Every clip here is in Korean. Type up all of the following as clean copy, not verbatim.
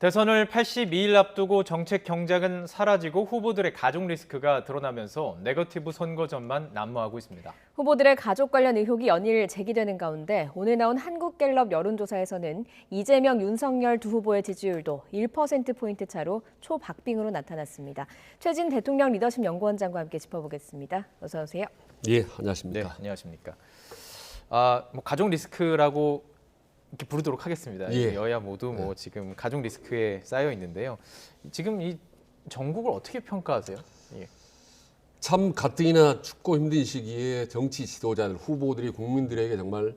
대선을 82일 앞두고 정책 경쟁은 사라지고 후보들의 가족 리스크가 드러나면서 네거티브 선거전만 난무하고 있습니다. 후보들의 가족 관련 의혹이 연일 제기되는 가운데 오늘 나온 한국갤럽 여론조사에서는 이재명, 윤석열 두 후보의 지지율도 1%포인트 차로 초박빙으로 나타났습니다. 최진 대통령 리더십 연구원장과 함께 짚어보겠습니다. 어서 오세요. 예, 안녕하십니까. 네, 안녕하십니까. 가족 리스크라고 이렇게 부르도록 하겠습니다. 예. 여야 모두 지금 가족 리스크에 쌓여 있는데요. 지금 이 전국을 어떻게 평가하세요? 예. 참 가뜩이나 춥고 힘든 시기에 정치 지도자들, 후보들이 국민들에게 정말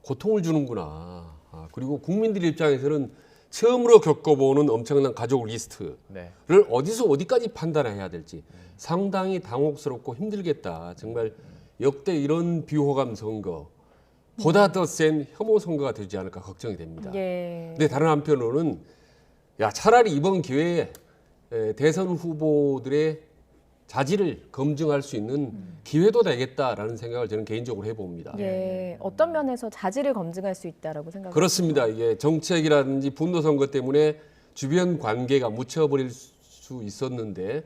고통을 주는구나. 그리고 국민들 입장에서는 처음으로 겪어보는 엄청난 가족 리스트를 네. 어디서 어디까지 판단해야 될지 상당히 당혹스럽고 힘들겠다. 정말 역대 이런 비호감 선거 보다 더 센 혐오 선거가 되지 않을까 걱정이 됩니다. 예. 근데 다른 한편으로는 차라리 이번 기회에 대선 후보들의 자질을 검증할 수 있는 기회도 되겠다라는 생각을 저는 개인적으로 해봅니다. 예. 어떤 면에서 자질을 검증할 수 있다라고 생각하세요? 그렇습니다. 이게 정책이라든지 분노 선거 때문에 주변 관계가 묻혀버릴 수 있었는데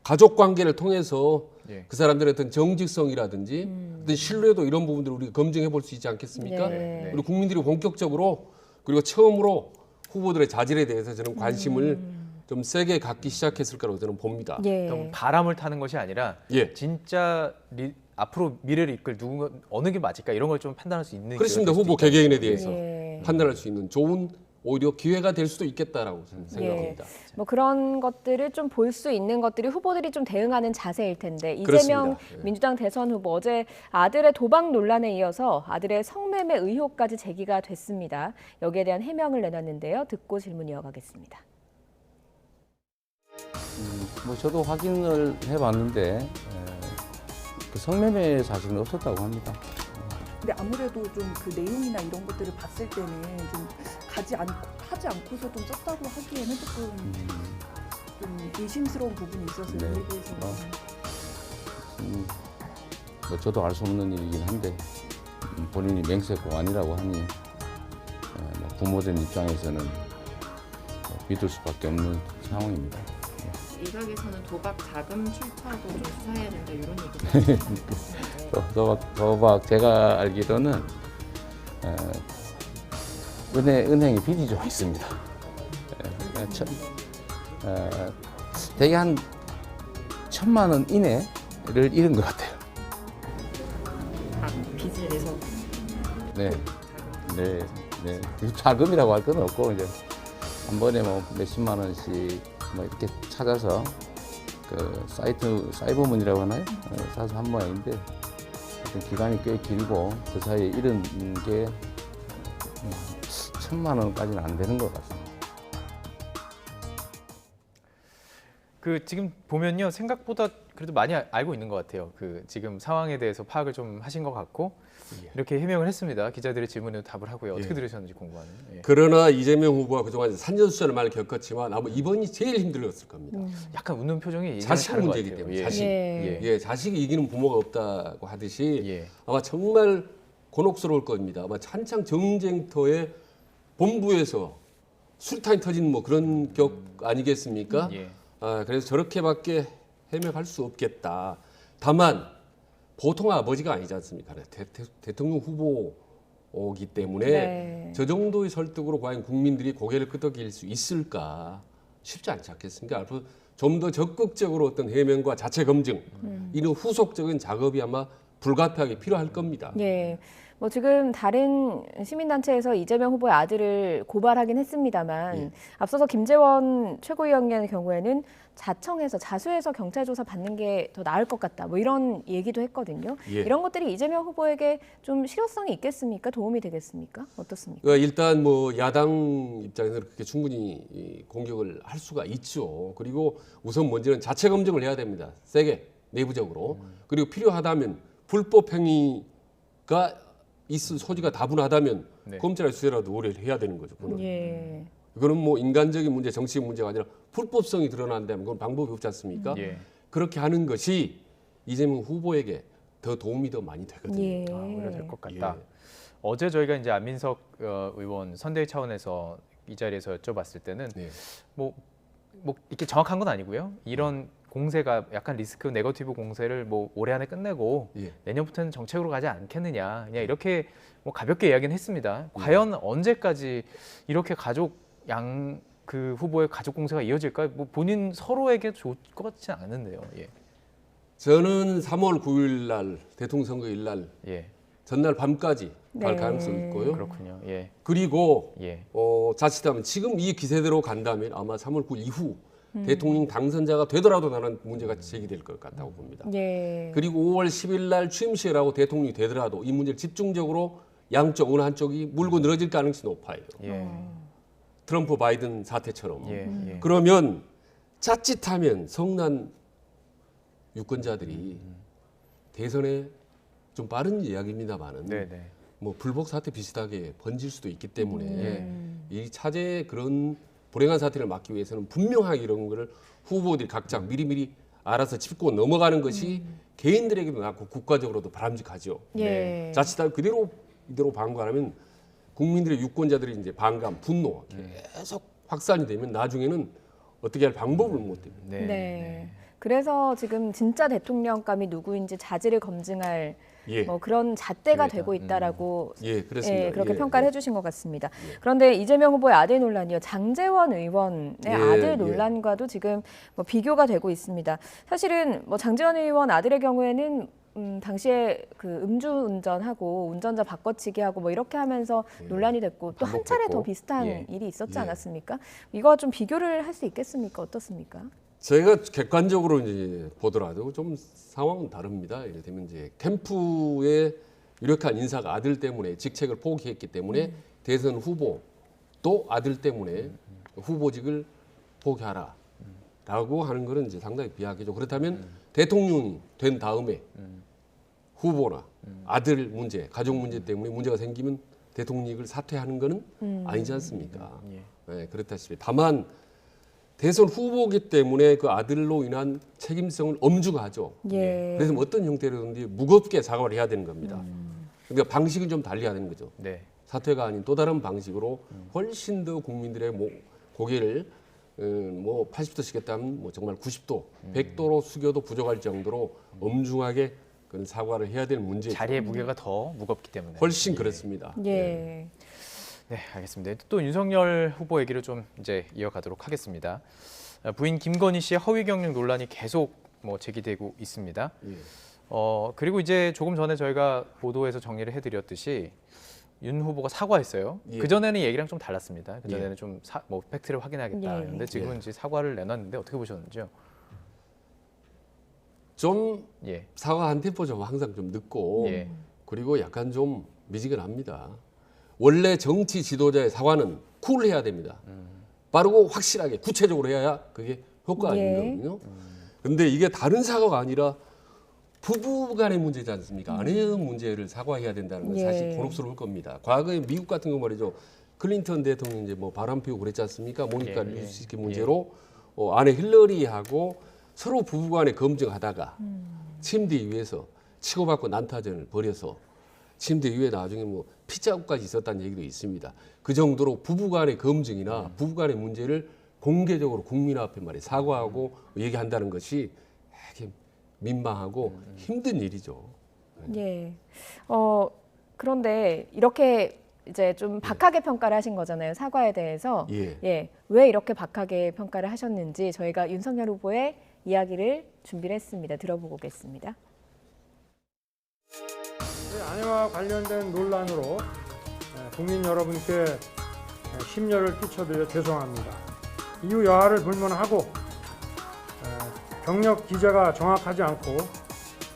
가족 관계를 통해서 예. 그 사람들의 어떤 정직성이라든지 어떤 신뢰도 이런 부분들을 우리가 검증해 볼 수 있지 않겠습니까? 네. 우리 국민들이 본격적으로 그리고 처음으로 후보들의 자질에 대해서 저는 관심을 좀 세게 갖기 시작했을 거라고 저는 봅니다. 예. 좀 바람을 타는 것이 아니라 예. 진짜 앞으로 미래를 이끌 누군가 어느 게 맞을까 이런 걸 좀 판단할 수 있는 그렇습니다. 기회가 될 후보 수도 있다는 개개인에 거죠. 대해서 예. 판단할 수 있는 좋은 오히려 기회가 될 수도 있겠다라고 저는 생각합니다. 뭐 그런 것들을 좀 볼 수 있는 것들이 후보들이 좀 대응하는 자세일 텐데 이재명 그렇습니다. 예. 민주당 대선 후보 어제 아들의 도박 논란에 이어서 아들의 성매매 의혹까지 제기가 됐습니다. 여기에 대한 해명을 내놨는데요. 듣고 질문 이어가겠습니다. 저도 확인을 해봤는데 그 성매매 사실은 없었다고 합니다. 근데 아무래도 좀 그 내용이나 이런 것들을 봤을 때는 좀 하지 않고서 좀 썼다고 하기에는 조금 좀 의심스러운 부분이 있어서 네. 여기에 대해서는 저도 알 수 없는 일이긴 한데 본인이 맹세코 아니라고 하니 부모된 입장에서는 믿을 수밖에 없는 상황입니다. 일각에서는 도박 자금 출처도 좀 수사해야 된다 이런 얘기도 있는데 도박 제가 알기로는 은행에 빚이 좀 있습니다. 대개 한 1,000만 원 이내를 잃은 것 같아요. 빚을 내서 네. 자금이라고 할 건 없고 이제 한 번에 뭐 몇십만 원씩 뭐 이렇게 찾아서 그 사이버문이라고 하나요? 사서 한 모양인데 하여튼 기간이 꽤 길고 그 사이에 잃은 게 1,000만 원까지는 안 되는 것 같습니다. 지금 보면요 생각보다 그래도 많이 알고 있는 것 같아요. 지금 상황에 대해서 파악을 좀 하신 것 같고 이렇게 해명을 했습니다. 기자들의 질문에도 답을 하고요. 어떻게 들으셨는지 궁금하네요. 예. 그러나 이재명 후보가 그동안 산전수전을 많이 겪었지만 아마 이번이 제일 힘들었을 겁니다. 약간 웃는 표정이 예전에 자식 다른 것 문제이기 같아요. 때문에 예. 자식. 예. 예, 자식이 이기는 부모가 없다고 하듯이 예. 아마 정말 곤혹스러울 겁니다. 아마 한창 정쟁터의 본부에서 술탄이 터진 뭐 그런 격 아니겠습니까? 예. 그래서 저렇게밖에 해명할 수 없겠다. 다만 보통 아버지가 아니지 않습니까? 대통령 후보이기 때문에 네. 저 정도의 설득으로 과연 국민들이 고개를 끄덕일 수 있을까 쉽지 않지 않겠습니까? 앞으로 좀 더 적극적으로 어떤 해명과 자체 검증 이런 후속적인 작업이 아마 불가피하게 필요할 겁니다. 예. 뭐 지금 다른 시민단체에서 이재명 후보의 아들을 고발하긴 했습니다만 예. 앞서서 김재원 최고위원의 경우에는 자청해서 자수해서 경찰 조사 받는 게 더 나을 것 같다. 뭐 이런 얘기도 했거든요. 예. 이런 것들이 이재명 후보에게 좀 실효성이 있겠습니까? 도움이 되겠습니까? 어떻습니까? 그러니까 일단 뭐 야당 입장에서 그렇게 충분히 공격을 할 수가 있죠. 그리고 우선 먼저는 자체 검증을 해야 됩니다. 세게 내부적으로. 그리고 필요하다면 불법 행위가 있을 소지가 다분하다면 네. 검찰의 수사라도 의뢰를 해야 되는 거죠. 그거는. 예. 이거는 뭐 인간적인 문제, 정치적 문제가 아니라 불법성이 드러난다면 그건 방법이 없지 않습니까? 예. 그렇게 하는 것이 이재명 후보에게 더 도움이 더 많이 되거든요. 예. 오히려 될 것 같다. 예. 어제 저희가 이제 안민석 의원 선대위 차원에서 이 자리에서 여쭤봤을 때는 네. 뭐 이렇게 정확한 건 아니고요. 이런 공세가 약간 리스크 네거티브 공세를 뭐 올해 안에 끝내고 예. 내년부터는 정책으로 가지 않겠느냐, 그냥 이렇게 뭐 가볍게 이야기는 했습니다. 과연 언제까지 이렇게 그 후보의 가족 공세가 이어질까? 뭐 본인 서로에게 좋을 것 같지는 않은데요. 예. 저는 3월 9일 날 대통령 선거일 날 예. 전날 밤까지 갈 네. 가능성이 있고요. 그렇군요. 예. 그리고 예. 자칫하면 지금 이 기세대로 간다면 아마 3월 9일 이후 대통령 당선자가 되더라도 나는 문제가 제기될 것 같다고 봅니다. 예. 그리고 5월 10일 날 취임식을 하고 대통령이 되더라도 이 문제를 집중적으로 양쪽 어느 한쪽이 물고 늘어질 가능성이 높아요. 예. 트럼프 바이든 사태처럼. 예. 예. 그러면 자칫하면 성난 유권자들이 대선에 좀 빠른 이야기입니다만은 네네. 뭐 불복 사태 비슷하게 번질 수도 있기 때문에 음. 이 차제의 그런 불행한 사태를 막기 위해서는 분명하게 이런 거를 후보들이 각자 미리미리 알아서 짚고 넘어가는 것이 개인들에게도 낫고 국가적으로도 바람직하죠. 예. 자칫하면 이대로 방관하면 국민들의 유권자들이 이제 반감, 분노 계속 확산이 되면 나중에는 어떻게 할 방법을 못 됩니다. 네. 네. 그래서 지금 진짜 대통령감이 누구인지 자질을 검증할 예, 뭐 그런 잣대가 기회다. 되고 있다라고 예, 그렇습니다. 예, 그렇게 예, 평가를 예. 해주신 것 같습니다. 그런데 이재명 후보의 아들 논란이요, 장제원 의원의 예, 아들 예. 논란과도 지금 뭐 비교가 되고 있습니다. 사실은 뭐 장제원 의원 아들의 경우에는 당시에 그 음주운전하고 운전자 바꿔치기하고 뭐 이렇게 하면서 논란이 됐고 또 한 차례 더 반복됐고. 비슷한 예. 일이 있었지 예. 않았습니까? 이거 좀 비교를 할 수 있겠습니까? 어떻습니까? 저희가 객관적으로 이제 보더라도 좀 상황은 다릅니다. 예를 들면 이제 캠프의 유력한 인사가 아들 때문에 직책을 포기했기 때문에 대선 후보 또 아들 때문에 후보직을 포기하라라고 하는 것은 이제 상당히 비약이죠. 그렇다면 대통령이 된 다음에 후보나 아들 문제, 가족 문제 때문에 문제가 생기면 대통령직을 사퇴하는 것은 아니지 않습니까? 예. 네, 그렇다시피 다만 대선 후보기 때문에 그 아들로 인한 책임성을 엄중하죠. 예. 그래서 뭐 어떤 형태로든지 무겁게 사과를 해야 되는 겁니다. 그러니까 방식은 좀 달리해야 되는 거죠. 네. 사퇴가 아닌 또 다른 방식으로 훨씬 더 국민들의 고개를 뭐 80도 시켰다면 뭐 정말 90도, 100도로 숙여도 부족할 정도로 엄중하게 그런 사과를 해야 될 문제죠. 자리의 무게가 더 무겁기 때문에. 훨씬 그렇습니다. 예. 네, 알겠습니다. 또 윤석열 후보 얘기를 좀 이제 이어가도록 하겠습니다. 부인 김건희 씨의 허위 경력 논란이 계속 뭐 제기되고 있습니다. 예. 그리고 이제 조금 전에 저희가 보도에서 정리를 해드렸듯이 윤 후보가 사과했어요. 예. 그 전에는 얘기랑 좀 달랐습니다. 그 전에는 예. 좀 뭐 팩트를 확인하겠다. 예. 그런데 지금은 이제 사과를 내놨는데 어떻게 보셨는지요? 좀 예, 사과 한 템포 좀 항상 좀 늦고 예, 그리고 약간 좀 미지근합니다. 원래 정치 지도자의 사과는 쿨해야 됩니다. 빠르고 확실하게 구체적으로 해야 그게 효과가 예. 있는 거거든요. 근데 이게 다른 사과가 아니라 부부 간의 문제지 않습니까? 아내의 문제를 사과해야 된다는 건 사실 예. 곤혹스러울 겁니다. 과거에 미국 같은 거 말이죠. 클린턴 대통령 이제 뭐 바람 피우고 그랬지 않습니까? 모니카 예, 루시키 문제로 아내 힐러리하고 서로 부부 간에 검증하다가 침대 위에서 치고받고 난타전을 벌여서 침대 위에 나중에 뭐 피자국까지 있었다는 얘기도 있습니다. 그 정도로 부부 간의 검증이나 부부 간의 문제를 공개적으로 국민 앞에 말이 사과하고 얘기한다는 것이 되게 민망하고 힘든 일이죠. 예. 그런데 이렇게 이제 좀 박하게 평가를 하신 거잖아요. 사과에 대해서. 예. 예. 왜 이렇게 박하게 평가를 하셨는지 저희가 윤석열 후보의 이야기를 준비를 했습니다. 들어보고 오겠습니다. 아내와 관련된 논란으로 국민 여러분께 심려를 끼쳐드려 죄송합니다. 이후 여하를 불문하고 경력 기재가 정확하지 않고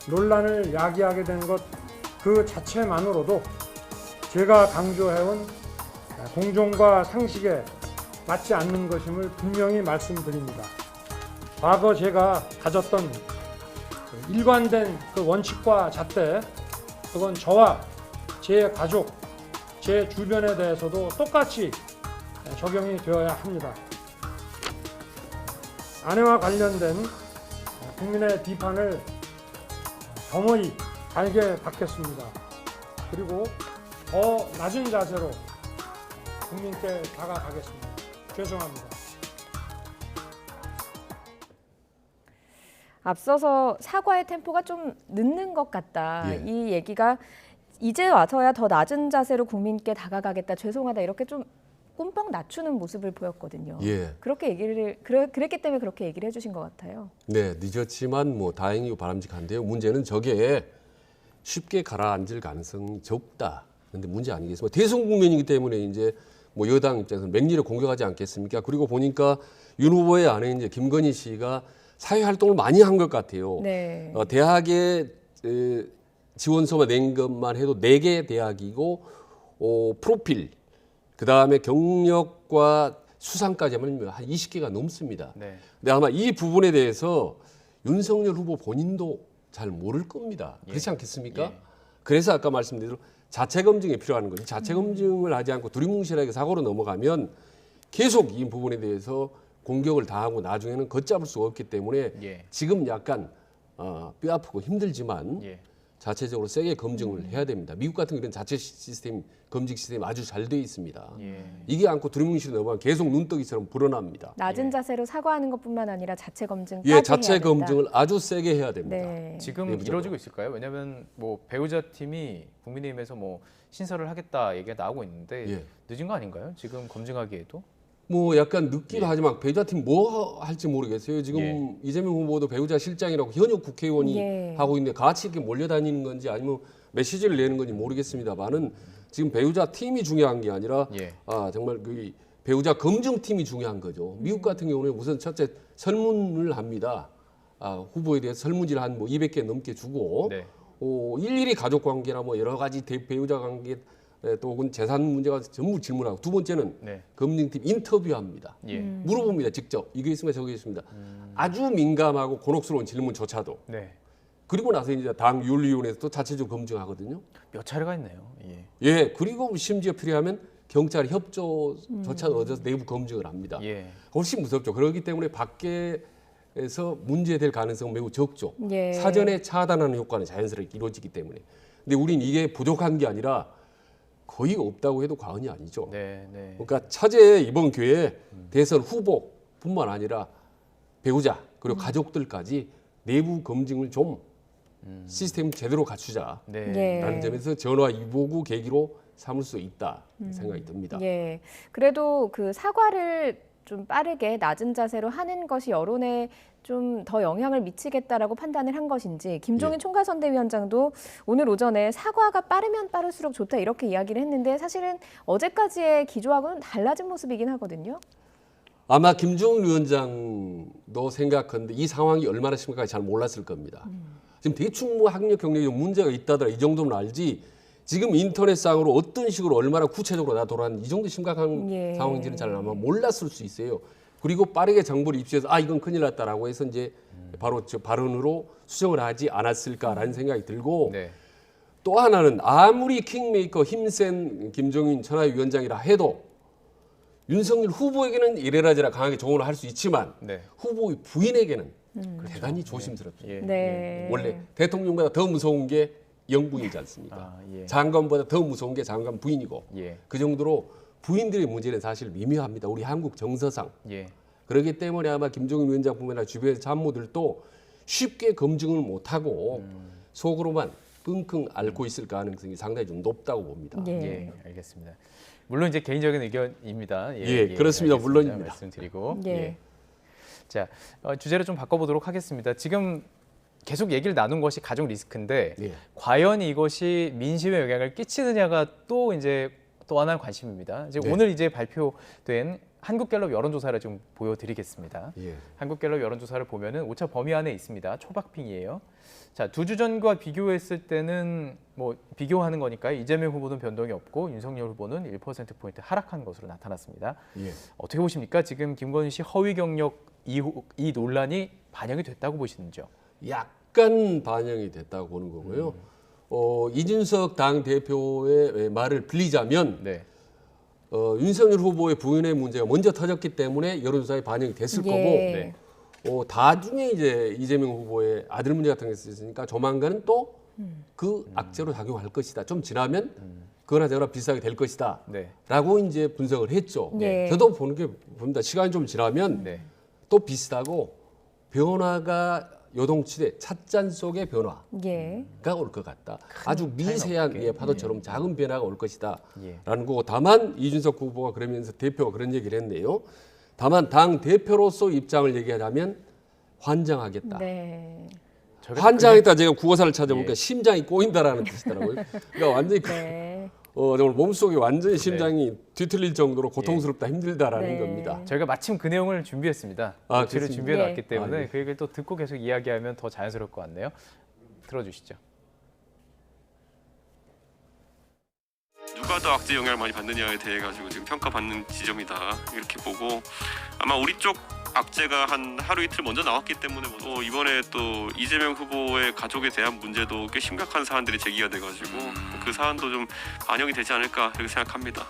논란을 야기하게 된 것 그 자체만으로도 제가 강조해온 공정과 상식에 맞지 않는 것임을 분명히 말씀드립니다. 과거 제가 가졌던 일관된 그 원칙과 잣대, 그건 저와 제 가족, 제 주변에 대해서도 똑같이 적용이 되어야 합니다. 아내와 관련된 국민의 비판을 겸허히 갈게 받겠습니다. 그리고 더 낮은 자세로 국민께 다가가겠습니다. 죄송합니다. 앞서서 사과의 템포가 좀 늦는 것 같다. 예. 이 얘기가 이제 와서야 더 낮은 자세로 국민께 다가가겠다. 죄송하다. 이렇게 좀 꼼빡 낮추는 모습을 보였거든요. 예. 그렇게 얘기를 그랬기 때문에 그렇게 얘기를 해주신 것 같아요. 네, 늦었지만 뭐 다행이고 바람직한데요. 문제는 저게 쉽게 가라앉을 가능성이 적다. 그런데 문제 아니겠습니까? 대선 국면이기 때문에 이제 뭐 여당 입장에서는 맹렬히 공격하지 않겠습니까? 그리고 보니까 윤 후보의 아내 이제 김건희 씨가 사회 활동을 많이 한 것 같아요. 네. 대학에 지원서만 낸 것만 해도 4개 대학이고 프로필, 그다음에 경력과 수상까지 하면 한 20개가 넘습니다. 네. 근데 아마 이 부분에 대해서 윤석열 후보 본인도 잘 모를 겁니다. 그렇지 않겠습니까? 예. 그래서 아까 말씀드린 대로 자체 검증이 필요한 거죠. 자체 검증을 하지 않고 두리뭉실하게 사고로 넘어가면 계속 이 부분에 대해서 공격을 당하고 나중에는 걷잡을 수가 없기 때문에 예. 지금 약간 뼈 아프고 힘들지만 예. 자체적으로 세게 검증을 해야 됩니다. 미국 같은 이런 자체 시스템, 검증 시스템이 아주 잘 돼 있습니다. 예. 이게 않고 두리뭉실에 넘어가면 계속 눈덩이처럼 불어납니다. 낮은 자세로 사과하는 것뿐만 아니라 자체 검증까지 예, 자체 해야 된다. 검증을 아주 세게 해야 됩니다. 네. 지금 내부적으로. 이루어지고 있을까요? 왜냐하면 뭐 배우자 팀이 국민의힘에서 뭐 신설을 하겠다 얘기가 나오고 있는데 예. 늦은 거 아닌가요? 지금 검증하기에도? 뭐 약간 늦기도 예. 하지만 배우자팀 뭐 할지 모르겠어요. 지금 예. 이재명 후보도 배우자 실장이라고 현역 국회의원이 예. 하고 있는데 같이 이렇게 몰려다니는 건지 아니면 메시지를 내는 건지 모르겠습니다만은 지금 배우자 팀이 중요한 게 아니라 예. 정말 그 배우자 검증팀이 중요한 거죠. 미국 같은 경우는 우선 첫째 설문을 합니다. 후보에 대해서 설문지를 한 뭐 200개 넘게 주고 네. 일일이 가족 관계나 뭐 여러 가지 배우자 관계 또 혹은 재산 문제가 전부 질문하고 두 번째는 네. 검증팀 인터뷰합니다. 예. 물어봅니다. 직접 이게 있으면 저게 있습니다. 아주 민감하고 곤혹스러운 질문조차도. 네. 그리고 나서 이제 당 윤리위원회에서 또 자체적으로 검증하거든요. 몇 차례가 있네요. 예. 예, 그리고 심지어 필요하면 경찰 협조조차 얻어서 내부 검증을 합니다. 예. 훨씬 무섭죠. 그렇기 때문에 밖에서 문제될 가능성은 매우 적죠. 예. 사전에 차단하는 효과는 자연스럽게 이루어지기 때문에. 근데 우린 이게 부족한 게 아니라 거의 없다고 해도 과언이 아니죠. 네. 네. 그러니까 차제에 이번 기회에 대선 후보뿐만 아니라 배우자 그리고 가족들까지 내부 검증을 좀 시스템 제대로 갖추자. 네. 예. 라는 점에서 전화 위보구 계기로 삼을 수 있다 생각이 듭니다. 예. 그래도 그 사과를 좀 빠르게 낮은 자세로 하는 것이 여론에 좀 더 영향을 미치겠다라고 판단을 한 것인지 김종인 예. 총괄선대위원장도 오늘 오전에 사과가 빠르면 빠를수록 좋다 이렇게 이야기를 했는데 사실은 어제까지의 기조하고는 달라진 모습이긴 하거든요. 아마 김종인 위원장도 생각하는데 이 상황이 얼마나 심각한지 잘 몰랐을 겁니다. 지금 대충 뭐 학력 경력에 문제가 있다더라 이 정도는 알지 지금 인터넷상으로 어떤 식으로 얼마나 구체적으로 나돌아는 이 정도 심각한 예. 상황인지는 잘 아마 몰랐을 수 있어요. 그리고 빠르게 정보를 입수해서 이건 큰일 났다라고 해서 이제 바로 저 발언으로 수정을 하지 않았을까라는 생각이 들고 네. 또 하나는 아무리 킹메이커 힘센 김종인 천하위원장이라 해도 윤석열 후보에게는 이래라저래 강하게 조언을 할 수 있지만 네. 후보의 부인에게는 대단히 조심스럽죠. 예. 네. 원래 대통령보다 더 무서운 게 영부인이지 않습니까? 예. 장관보다 더 무서운 게 장관 부인이고 예. 그 정도로 부인들의 문제는 사실 미묘합니다. 우리 한국 정서상. 예. 그렇기 때문에 아마 김종인 위원장뿐만 아니라 주변의 참모들도 쉽게 검증을 못하고 속으로만 끙끙 앓고 있을 가능성이 상당히 좀 높다고 봅니다. 예. 예, 알겠습니다. 물론 이제 개인적인 의견입니다. 예, 그렇습니다. 알겠습니다. 물론입니다. 말씀드리고 예. 자 주제를 좀 바꿔보도록 하겠습니다. 지금 계속 얘기를 나눈 것이 가족 리스크인데 예. 과연 이것이 민심에 영향을 끼치느냐가 또 하나의 관심입니다. 이제 네. 오늘 이제 발표된 한국갤럽 여론조사를 좀 보여드리겠습니다. 예. 한국갤럽 여론조사를 보면은 오차 범위 안에 있습니다. 초박빙이에요. 자, 2주 전과 비교했을 때는 뭐 비교하는 거니까 이재명 후보는 변동이 없고 윤석열 후보는 1%포인트 하락한 것으로 나타났습니다. 예. 어떻게 보십니까? 지금 김건희 씨 허위 경력 이 논란이 반영이 됐다고 보시는지요? 약간 반영이 됐다고 보는 거고요. 이준석 당 대표의 말을 빌리자면 네. 윤석열 후보의 부인의 문제가 먼저 터졌기 때문에 여론조사에 반영이 됐을 예. 거고 네. 나중에 이제 이재명 후보의 아들 문제 같은 게 있으니까 조만간은 또 그 악재로 작용할 것이다. 좀 지나면 그거나 저거나 비슷하게 될 것이다. 네. 라고 이제 분석을 했죠. 예. 저도 보는 게 봅니다. 시간이 좀 지나면 네. 또 비슷하고 변화가 요동치되 찻잔 속의 변화가 예. 올 것 같다. 아주 미세한 없게. 예, 파도처럼 작은 변화가 올 것이다. 예. 라는 거고 다만 이준석 후보가 그러면서 대표가 그런 얘기를 했네요. 다만 당 대표로서 입장을 얘기하자면 환장하겠다. 네. 저희가 환장했다 제가 국어사를 찾아보니까 예. 심장이 꼬인다라는 뜻이더라고요. 그러니까 완전히 네. 정말 몸속에 완전히 심장이 뒤틀릴 정도로 고통스럽다 힘들다라는 네. 겁니다. 저희가 마침 그 내용을 준비했습니다. 아, 녹취를 그렇습니까? 준비해 놨기 네. 때문에 아, 네. 그 얘기를 또 듣고 계속 이야기하면 더 자연스러울 것 같네요. 들어주시죠. 누가 더 악재 영향을 많이 받느냐에 대해 가지고 지금 평가받는 지점이다 이렇게 보고 아마 우리 쪽 악재가 한 하루 이틀 먼저 나왔기 때문에 또 이번에 또 이재명 후보의 가족에 대한 문제도 꽤 심각한 사안들이 제기가 돼가지고 그 사안도 좀 반영이 되지 않을까 이렇게 생각합니다.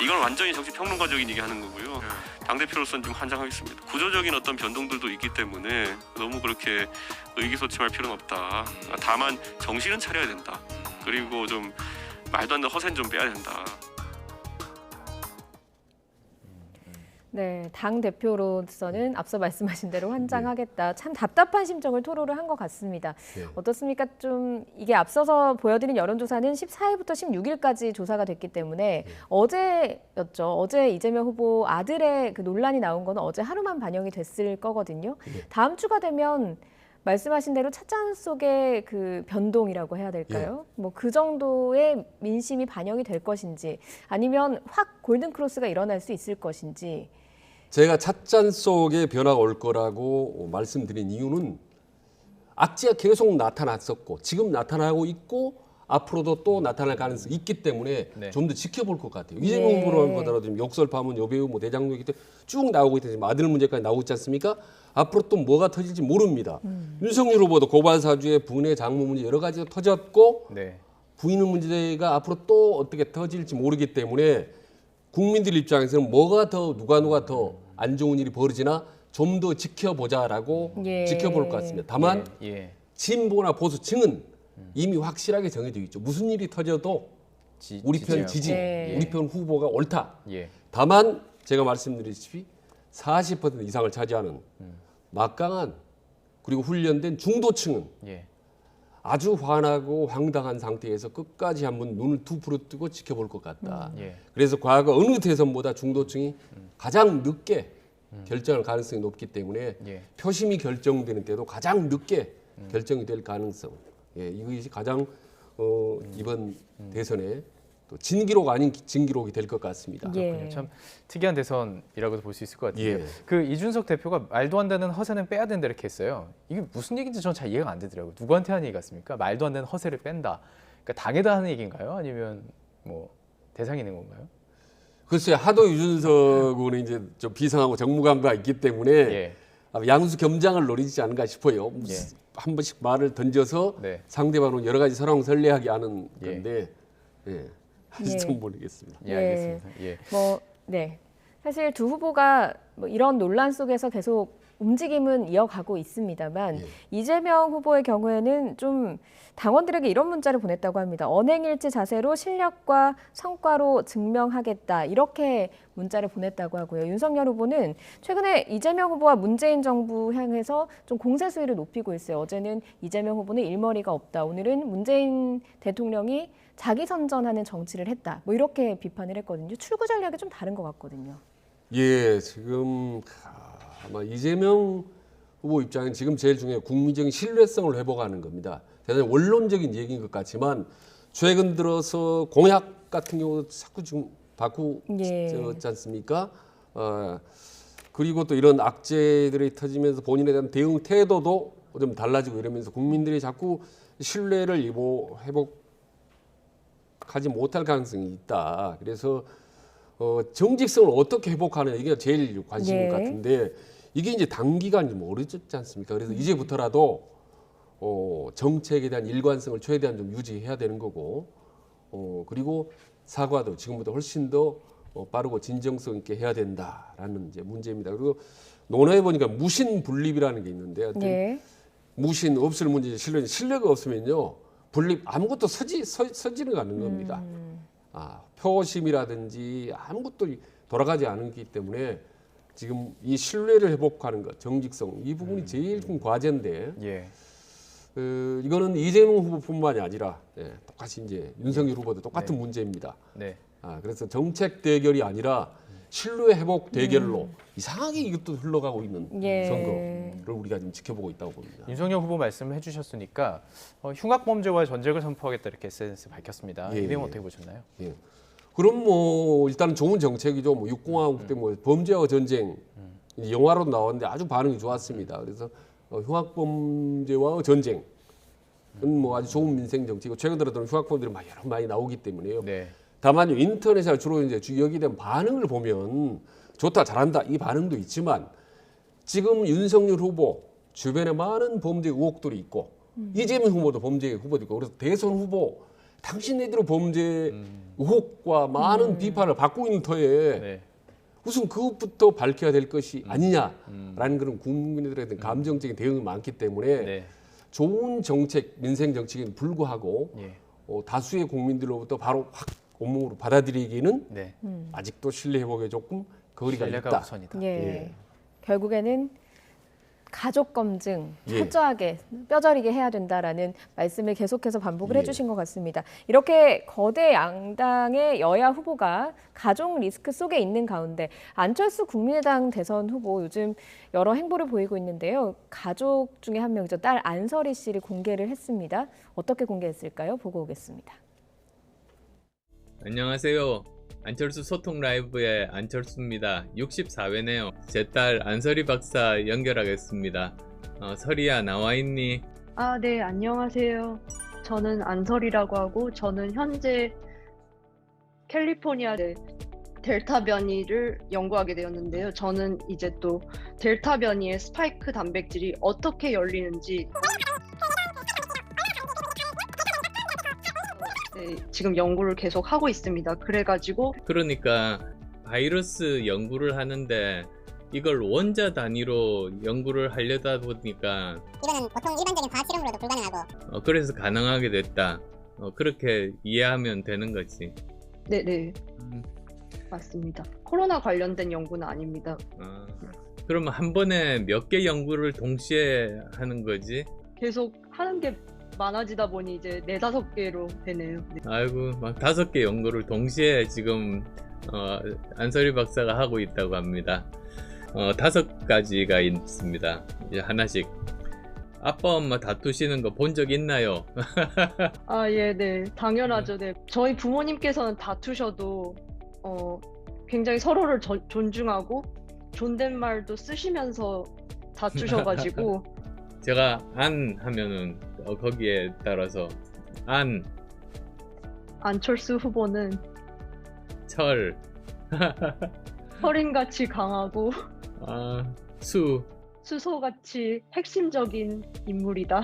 이건 완전히 정치 평론가적인 얘기하는 거고요. 당대표로서는 좀 환장하겠습니다. 구조적인 어떤 변동들도 있기 때문에 너무 그렇게 의기소침할 필요는 없다. 다만 정신은 차려야 된다. 그리고 좀 말도 안 되는 허세는 좀 빼야 된다. 네, 당 대표로서는 앞서 말씀하신 대로 환장하겠다. 참 답답한 심정을 토로를 한 것 같습니다. 네. 어떻습니까? 좀 이게 앞서서 보여드린 여론조사는 14일부터 16일까지 조사가 됐기 때문에 어제였죠. 어제 이재명 후보 아들의 그 논란이 나온 거는 어제 하루만 반영이 됐을 거거든요. 다음 주가 되면 말씀하신 대로 찻잔 속의 그 변동이라고 해야 될까요? 뭐 그 정도의 민심이 반영이 될 것인지 아니면 확 골든 크로스가 일어날 수 있을 것인지. 제가 찻잔 속에 변화가 올 거라고 말씀드린 이유는 악재가 계속 나타났었고 지금 나타나고 있고 앞으로도 또 나타날 가능성이 있기 때문에 네. 좀 더 지켜볼 것 같아요. 이재명 후보를 보더라도 지금 욕설 파문, 여배우, 뭐 대장동이기 때문에 쭉 나오고 있다. 지금 아들 문제까지 나오고 있지 않습니까? 앞으로 또 뭐가 터질지 모릅니다. 윤석열 후보도 고발 사주에 분해 장모 문제 여러 가지가 터졌고 네. 부인 문제가 앞으로 또 어떻게 터질지 모르기 때문에 국민들 입장에서는 뭐가 더 누가 더 안 좋은 일이 벌어지나 좀 더 지켜보자라고 예. 지켜볼 것 같습니다. 다만 예. 진보나 보수층은 이미 확실하게 정해져 있죠. 무슨 일이 터져도 우리 편 지지, 네. 우리 편 후보가 옳다. 예. 다만 제가 말씀드렸듯이 40% 이상을 차지하는 막강한 그리고 훈련된 중도층은 예. 아주 화나고 황당한 상태에서 끝까지 한번 눈을 두 부릅뜨고 지켜볼 것 같다. 예. 그래서 과거 어느 대선보다 중도층이 가장 늦게 결정할 가능성이 높기 때문에 예. 표심이 결정되는 때도 가장 늦게 결정이 될 가능성. 예, 이것이 가장 이번 대선에 또 진기록 아닌 진기록이 될 것 같습니다. 예. 참 특이한 대선이라고도 볼 수 있을 것 같아요. 예. 그 이준석 대표가 말도 안 되는 허세는 빼야 된다 이렇게 했어요. 이게 무슨 얘기인지 저는 잘 이해가 안 되더라고요. 누구한테 하는 얘기 같습니까? 말도 안 되는 허세를 뺀다. 그러니까 당에다 하는 얘기인가요? 아니면 뭐 대상이 있는 건가요? 글쎄 하도 유준석 의원은 이제 좀 비상하고 정무감가 있기 때문에 예. 양수 겸장을 노리지 않은가 싶어요. 예. 한 번씩 말을 던져서 네. 상대방을 여러 가지 설왕설래하게 하는 예. 건데 예. 예. 좀 모르겠습니다. 예, 알겠습니다. 예. 뭐, 네. 사실 두 후보가 뭐 이런 논란 속에서 계속 움직임은 이어가고 있습니다만 예. 이재명 후보의 경우에는 좀 당원들에게 이런 문자를 보냈다고 합니다. 언행일치 자세로 실력과 성과로 증명하겠다. 이렇게 문자를 보냈다고 하고요. 윤석열 후보는 최근에 이재명 후보와 문재인 정부 향해서 좀 공세 수위를 높이고 있어요. 어제는 이재명 후보는 일머리가 없다. 오늘은 문재인 대통령이 자기 선전하는 정치를 했다. 뭐 이렇게 비판을 했거든요. 출구 전략이 좀 다른 것 같거든요. 예, 지금 아마 이재명 후보 입장은 지금 제일 중요한 국민적인 신뢰성을 회복하는 겁니다. 대단히 원론적인 얘기인 것 같지만 최근 들어서 공약 같은 경우도 자꾸 지금 바꾸지 않습니까? 그리고 또 이런 악재들이 터지면서 본인에 대한 대응 태도도 좀 달라지고 이러면서 국민들이 자꾸 신뢰를 회복하지 못할 가능성이 있다. 그래서 정직성을 어떻게 회복하느냐 이게 제일 관심인 예. 것 같은데 이게 이제 단기간 좀 어렵지 않습니까? 그래서 이제부터라도 정책에 대한 일관성을 최대한 좀 유지해야 되는 거고 그리고 사과도 지금보다 훨씬 더 빠르고 진정성 있게 해야 된다라는 이제 문제입니다. 그리고 논의해 보니까 무신분립이라는 게 있는데 하여튼 예. 무신 없을 문제 실력이 없으면요 분립 아무것도 서지는 않는 겁니다. 표심이라든지 아무것도 돌아가지 않기 때문에 지금 이 신뢰를 회복하는 것, 정직성 이 부분이 제일 큰 과제인데 예. 이거는 이재명 후보뿐만이 아니라 똑같이 이제 윤석열 후보도 똑같은 네. 문제입니다. 네. 그래서 정책 대결이 아니라 신뢰 회복 대결로 이상하게 이것도 흘러가고 있는 예. 선거를 우리가 지금 지켜보고 있다고 봅니다. 윤석열 후보 말씀을 해주셨으니까 흉악 범죄와 전쟁을 선포하겠다 이렇게 SNS 밝혔습니다. 예, 이 내용 예. 어떻게 보셨나요? 예. 그럼 뭐 일단은 좋은 정책이죠. 뭐 육공화국 때 뭐 범죄와 전쟁 영화로 나왔는데 아주 반응이 좋았습니다. 그래서 흉악 범죄와 전쟁은 뭐 아주 좋은 민생 정책이고 최근 들어서는 흉악 범죄들이 많이 나오기 때문에요. 네. 다만 인터넷에 주로 이제 여기에 대한 반응을 보면 좋다, 잘한다 이 반응도 있지만 지금 윤석열 후보 주변에 많은 범죄 의혹들이 있고 이재명 후보도 범죄 후보도 있고 그래서 대선 후보 당신네들의 범죄 의혹과 많은 비판을 받고 있는 터에 네. 우선 그것부터 밝혀야 될 것이 아니냐라는 그런 국민들에 대한 감정적인 대응이 많기 때문에 네. 좋은 정책, 민생 정책에는 불구하고 예. 다수의 국민들로부터 바로 확 온몸으로 받아들이기는 네. 아직도 신뢰 회복에 조금 거리가 신뢰가 있다. 우선이다. 예. 예. 결국에는 가족 검증 예. 철저하게 뼈저리게 해야 된다라는 말씀을 계속해서 반복을 예. 해주신 것 같습니다. 이렇게 거대 양당의 여야 후보가 가족 리스크 속에 있는 가운데 안철수 국민의당 대선 후보 요즘 여러 행보를 보이고 있는데요. 가족 중에 한 명이죠. 딸 안설희 씨를 공개를 했습니다. 어떻게 공개했을까요? 보고 오겠습니다. 안녕하세요. 안철수 소통 라이브의 안철수입니다. 64회네요. 제 딸 안설희 박사 연결하겠습니다. 설희야 나와 있니? 아, 네, 안녕하세요. 저는 안설이라고 하고 저는 현재 캘리포니아 델타 변이를 연구하게 되었는데요. 저는 이제 또 델타 변이의 스파이크 단백질이 어떻게 열리는지 네, 지금 연구를 계속 하고 있습니다. 그래가지고 그러니까 바이러스 연구를 하는데 이걸 원자 단위로 연구를 하려다 보니까 이거는 보통 일반적인 과학 실험으로도 불가능하고 그래서 가능하게 됐다. 그렇게 이해하면 되는 거지. 네네 맞습니다. 코로나 관련된 연구는 아닙니다. 그러면 한 번에 몇 개 연구를 동시에 하는 거지? 계속 하는 게 많아지다 보니 이제 4-5개로 되네요. 네. 아이고 막 5개 연구를 동시에 지금 안설희 박사가 하고 있다고 합니다. 5가지가 있습니다. 이제 하나씩. 아빠 엄마 다투시는 거 본 적 있나요? 아, 예, 네, 당연하죠. 네, 저희 부모님께서는 다투셔도 굉장히 서로를 존중하고 존댓말도 쓰시면서 다투셔가지고 제가 안 하면은 거기에 따라서 안철수 후보는 철 철인같이 강하고 수소같이 핵심적인 인물이다.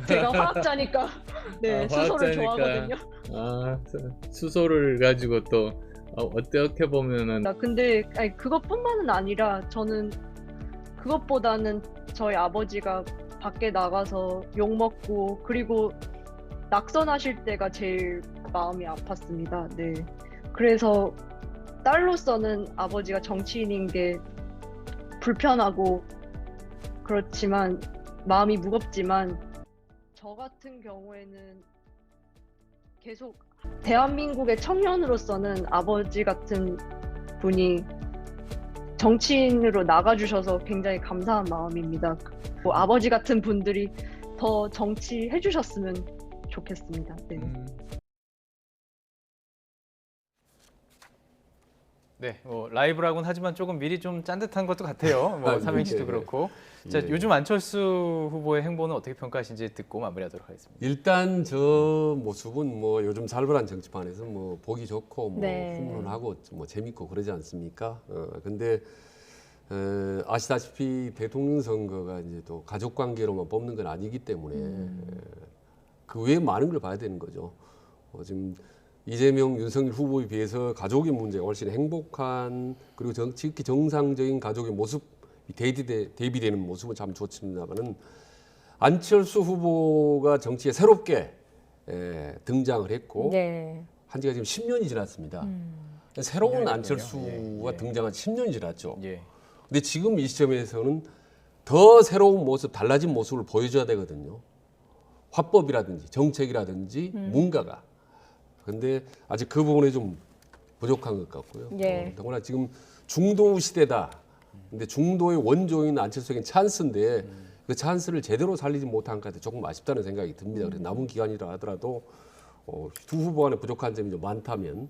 제가 화학자니까 네, 수소를 좋아하거든요. 수소를 가지고 또 어떻게 보면은 근데 그것뿐만은 아니라 저는 그것보다는 저희 아버지가 밖에 나가서 욕먹고 그리고 낙선하실 때가 제일 마음이 아팠습니다. 네. 그래서 딸로서는 아버지가 정치인인 게 불편하고 그렇지만 마음이 무겁지만 저 같은 경우에는 계속 대한민국의 청년으로서는 아버지 같은 분이 정치인으로 나가주셔서 굉장히 감사한 마음입니다. 아버지 같은 분들이 더 정치해 주셨으면 좋겠습니다. 네. 네, 라이브라고는 하지만 조금 미리 좀 짠듯한 것도 같아요. 삼행시도 네. 그렇고. 자, 예. 요즘 안철수 후보의 행보는 어떻게 평가하시는지 듣고 마무리하도록 하겠습니다. 일단 저 모습은 요즘 살벌한 정치판에서 보기 좋고 네. 훈훈하고 재밌고 그러지 않습니까? 근데 아시다시피 대통령 선거가 이제 또 가족 관계로만 뽑는 건 아니기 때문에 그 외에 많은 걸 봐야 되는 거죠. 지금 이재명, 윤석열 후보에 비해서 가족의 문제가 훨씬 행복한 그리고 특히 정상적인 가족의 모습이 대비되는 모습은 참 좋습니다만은 안철수 후보가 정치에 새롭게 등장을 했고 네. 한 지가 지금 10년이 지났습니다. 새로운 10년이 안철수가 됐군요. 예. 등장한 10년이 지났죠. 예. 근데 지금 이 시점에서는 더 새로운 모습, 달라진 모습을 보여줘야 되거든요. 화법이라든지 정책이라든지 뭔가가. 근데 아직 그 부분에 좀 부족한 것 같고요. 예. 더구나 지금 중도 시대다. 근데 중도의 원조인 안철수에겐 찬스인데 그 찬스를 제대로 살리지 못한 것 같아 조금 아쉽다는 생각이 듭니다. 그래서 남은 기간이라 하더라도 두 후보 간에 부족한 점이 좀 많다면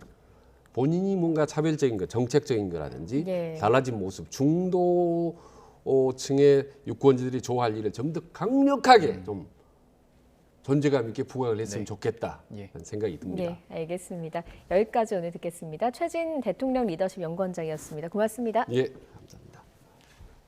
본인이 뭔가 차별적인 거, 정책적인 거라든지 예. 달라진 모습, 중도층의 유권자들이 좋아할 일을 좀 더 강력하게 좀 존재감 있게 부각을 했으면 네. 좋겠다 예. 하는 생각이 듭니다. 네, 알겠습니다. 여기까지 오늘 듣겠습니다. 최진 대통령 리더십 연구원장이었습니다. 고맙습니다. 예, 감사합니다.